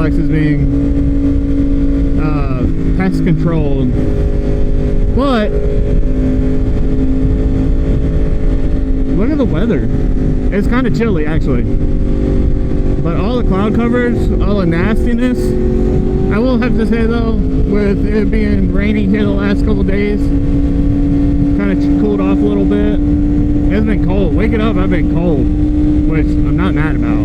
complex is being pest controlled, but look at the weather. It's kind of chilly actually, but all the cloud covers, all the nastiness. I will have to say though, with it being rainy here the last couple days, kind of cooled off a little bit. It's been cold. Waking up, I've been cold, which I'm not mad about.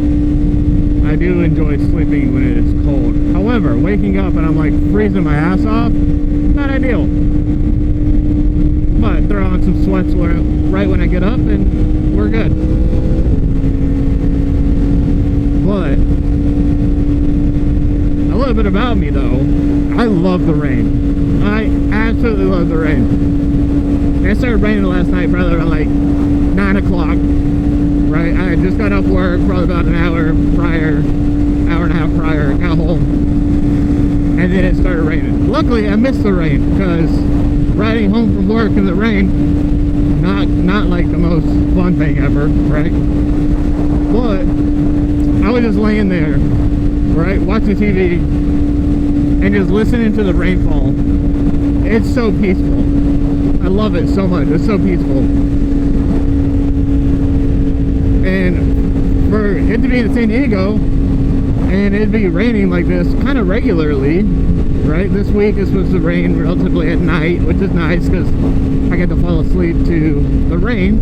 I do enjoy sleeping when it is cold. However, waking up and I'm like freezing my ass off, not ideal. But throw on some sweats right when I get up and we're good. But a little bit about me though, I love the rain. I absolutely love the rain. It started raining last night, probably around like 9 o'clock. Right, I had just got off work, probably about an hour prior, hour and a half prior, got home, and then it started raining. Luckily, I missed the rain, because riding home from work in the rain, not like the most fun thing ever, right? But I was just laying there, right, watching TV, and just listening to the rainfall. It's so peaceful. I love it so much. It's so peaceful. And for it to be in San Diego and it'd be raining like this kind of regularly, right? This week it's supposed to rain relatively at night, which is nice because I get to fall asleep to the rain.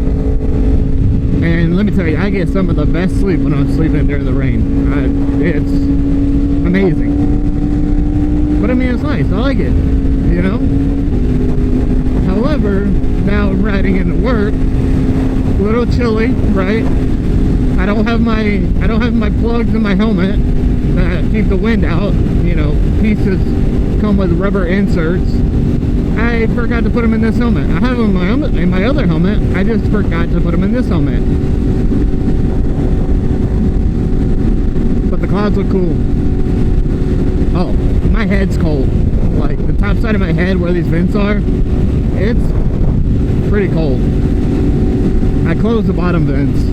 And let me tell you, I get some of the best sleep when I'm sleeping during the rain. It's amazing. But I mean, it's nice. I like it, you know? However, now I'm riding into work, a little chilly, right? I don't have my plugs in my helmet that keep the wind out. You know, pieces come with rubber inserts. I forgot to put them in this helmet. I have them in my other helmet. I just forgot to put them in this helmet. But the clouds look cool. Oh, my head's cold. Like the top side of my head where these vents are, it's pretty cold. I closed the bottom vents.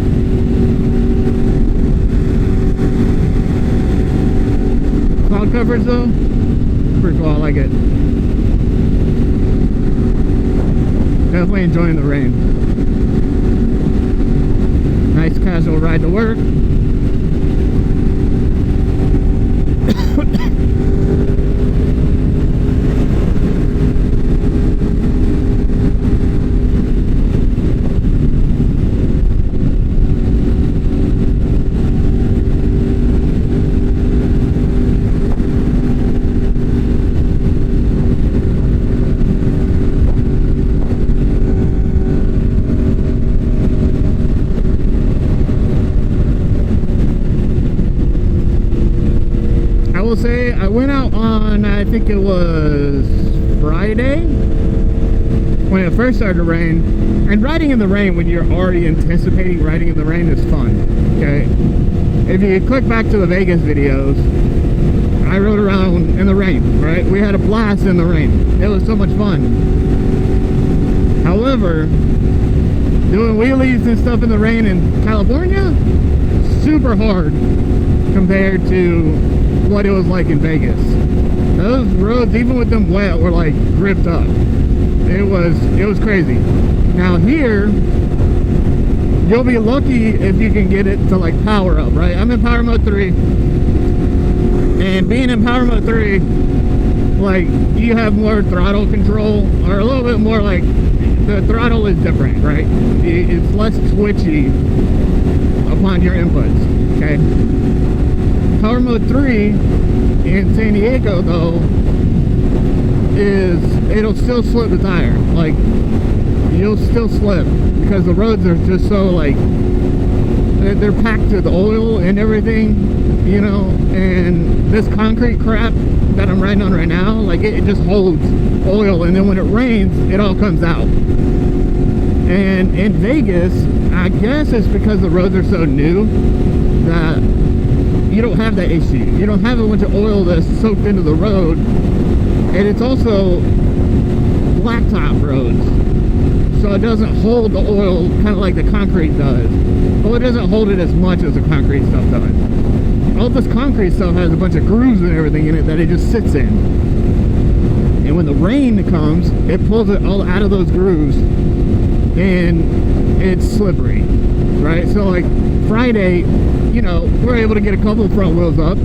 Cloud covers though, pretty cool. I like it. Definitely enjoying the rain. Nice casual ride to work. Say I went out on, I think it was Friday when it first started to rain, and riding in the rain when you're already anticipating riding in the rain is fun. Okay, if you click back to the Vegas videos, I rode around in the rain, right? We had a blast in the rain. It was so much fun. However, doing wheelies and stuff in the rain in California, super hard compared to what it was like in Vegas. Those roads, even with them wet, were like gripped up. It was crazy. Now here, you'll be lucky if you can get it to like power up, right? I'm in power mode 3, and being in power mode 3, like you have more throttle control, or a little bit more, like the throttle is different, right? It's less twitchy upon your inputs, okay? Power mode 3 in San Diego though it'll still slip the tire. Like you'll still slip because the roads are just so like they're packed with oil and everything, you know, and this concrete crap that I'm riding on right now, like it just holds oil, and then when it rains it all comes out. And in Vegas, I guess it's because the roads are so new that you don't have that issue. You don't have a bunch of oil that's soaked into the road, and it's also blacktop roads, so it doesn't hold the oil kind of like the concrete does. Well, it doesn't hold it as much as the concrete stuff does. all this concrete stuff has a bunch of grooves and everything in it that it just sits in. And when the rain comes, it pulls it all out of those grooves, and it's slippery, right? So like Friday, you know, we're able to get a couple of front wheels up,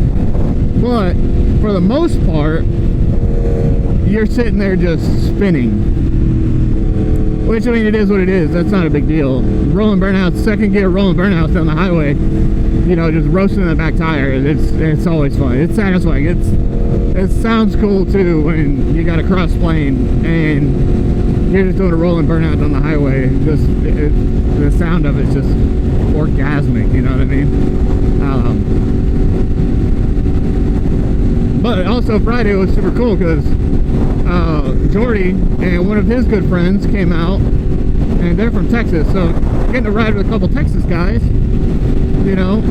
but for the most part, you're sitting there just spinning. Which, I mean, it is what it is. That's not a big deal. Rolling burnouts, second gear rolling burnouts down the highway, you know, just roasting the back tire. It's always fun. It's satisfying. It sounds cool too when you got a cross plane and you're just doing a rolling burnout down the highway. The sound of it's just orgasmic. You know what I mean? But also Friday was super cool because Jordy and one of his good friends came out, and they're from Texas, so getting to ride with a couple Texas guys, you know,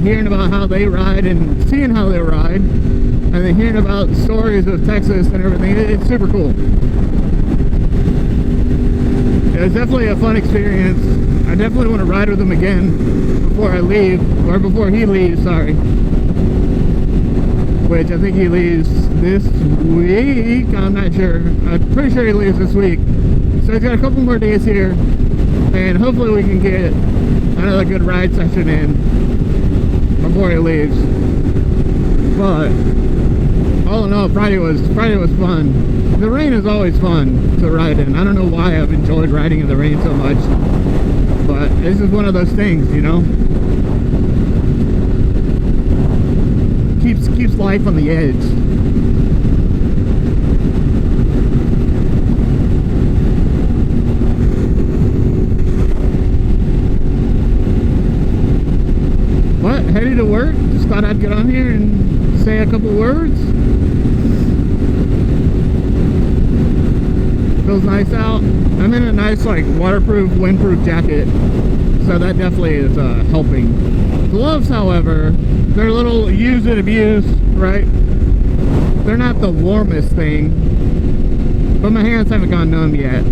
hearing about how they ride and seeing how they ride, and then hearing about stories of Texas and everything. It's super cool. It was definitely a fun experience. I definitely want to ride with him again before I leave, or before he leaves, sorry. Which I think he leaves this week. I'm not sure. I'm pretty sure he leaves this week. So he's got a couple more days here, and hopefully we can get another good ride session in before he leaves. But all in all, Friday was fun. The rain is always fun to ride in. I don't know why I've enjoyed riding in the rain so much, but this is one of those things, you know. Keeps life on the edge. But headed to work. Just thought I'd get on here and say a couple words. Feels nice out. I'm in a nice, like, waterproof, windproof jacket, so that definitely is helping. Gloves, however, they're a little use and abuse, right? They're not the warmest thing, but my hands haven't gone numb yet.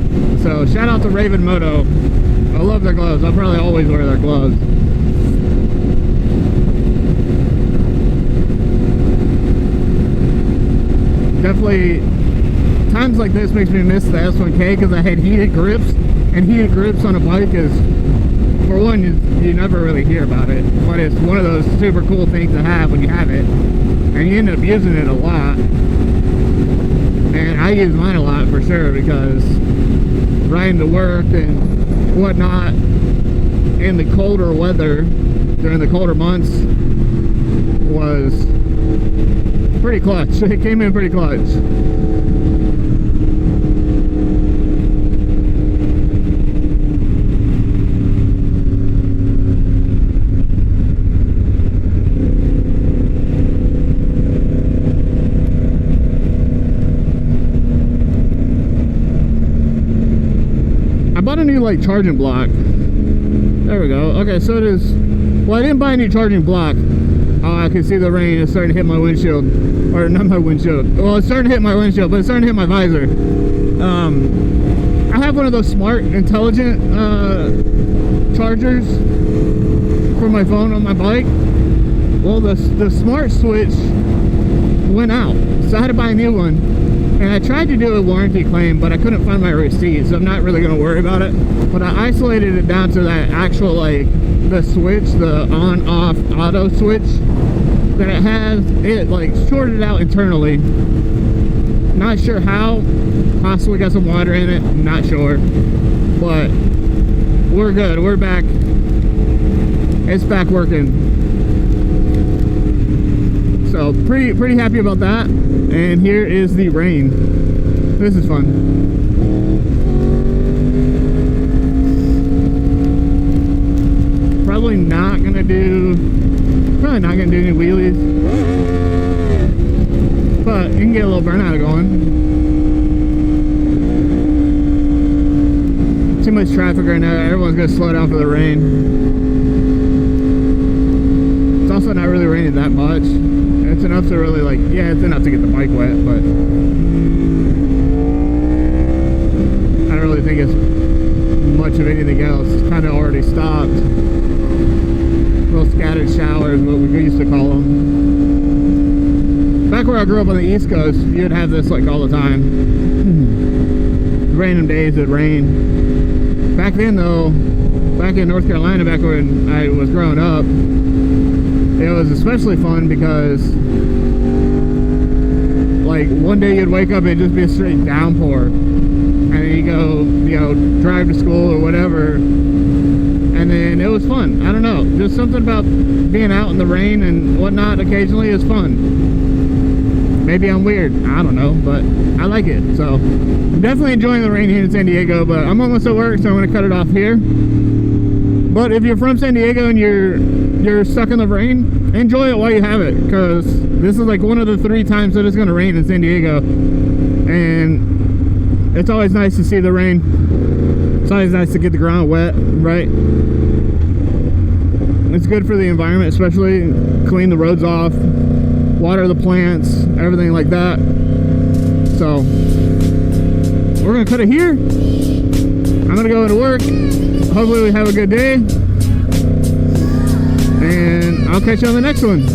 So shout out to By-moto. I love their gloves. I'll probably always wear their gloves. Definitely, times like this makes me miss the S1K because I had heated grips, and heated grips on a bike is, for one, you never really hear about it, but it's one of those super cool things to have when you have it, and you end up using it a lot. And I use mine a lot for sure, because riding to work and whatnot in the colder weather during the colder months was pretty clutch. It came in pretty clutch. A new like charging block. There we go. Okay, so it is. Well, I didn't buy a new charging block. Oh, I can see the rain is starting to hit my windshield, or not my windshield. Well, it's starting to hit my windshield, but it's starting to hit my visor. I have one of those smart, intelligent chargers for my phone on my bike. Well, the smart switch went out, so I had to buy a new one. And I tried to do a warranty claim, but I couldn't find my receipt, so I'm not really going to worry about it. But I isolated it down to that actual, like, the switch, the on-off auto switch that it has. It, like, shorted out internally. Not sure how. Possibly got some water in it. Not sure. But we're good. We're back. It's back working. So pretty happy about that. And here is the rain. This is fun. Probably not gonna do any wheelies, but you can get a little burnout going. Too much traffic right now. Everyone's gonna slow down for the rain. It's also not really raining that much. It's enough to really, like, yeah, it's enough to get the bike wet, but I don't really think it's much of anything else. It's kind of already stopped. A little scattered showers, what we used to call them. Back where I grew up on the East Coast, you'd have this like all the time. Random days it'd rain. Back then though, back in North Carolina, back when I was growing up, it was especially fun because like one day you'd wake up and it'd just be a straight downpour, and then you go, you know, drive to school or whatever, and then it was fun. I don't know, just something about being out in the rain and whatnot occasionally is fun. Maybe I'm weird, I don't know, but I like it. So I'm definitely enjoying the rain here in San Diego, but I'm almost at work, so I'm going to cut it off here. But if you're from San Diego and you're stuck in the rain, enjoy it while you have it, because this is like one of the 3 times that it's going to rain in San Diego, and it's always nice to see the rain. It's always nice to get the ground wet, right? It's good for the environment, especially clean the roads off, water the plants, everything like that. So we're gonna cut it here. I'm gonna go into work. Hopefully we have a good day, and I'll catch you on the next one.